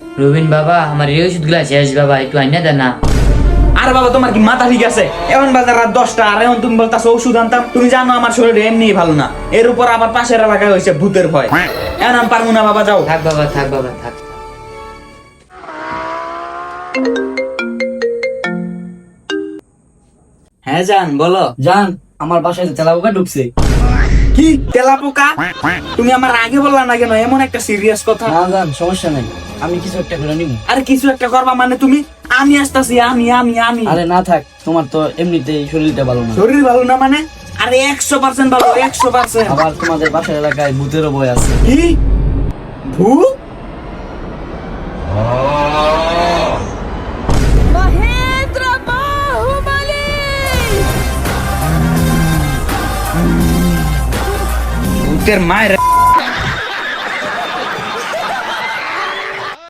রবিন বাবা আমার এই ওষুধগুলা শেষ বাবা, একটু আইনা দেন না। আরে বাবা তোমার কি মাথা ঠিক আছে? এখন বাজার রাত 10টা আর এখন তুমি বলতাছো ওষুধ আনতাম। তুমি জানো আমার শরীর এমনিই ভালো না, এর উপর আবার পাশের এলাকায় হয়েছে ভূতের ভয়। এখন আমি পারবো না বাবা, যাও। থাক বাবা, থাক বাবা, থাক। হ্যাঁ জান, বলো। জান, আমার বাসায় তেলাপোকা ঢুকছে। কি তেলাপোকা? তুমি আমার আগে বললা না কেন এমন একটা সিরিয়াস কথা? না জান, সমস্যা নাই, আমি কিছু একটা করে নিব। আরে কিছু একটা করবা মানে তুমি? আমি আসতেছি, আমি আমি আমি আরে না থাক, তোমার তো এমনিতেই শরীরটা ভালো না। শরীর ভালো না মানে? আরে 100% ভালো, 100%। আবার তোমাদের বাসার এলাকায় ভূতেরও ভয় আছে। কি ভূত? মহেন্দ্র বাহুবলী! ভূতের মায়ের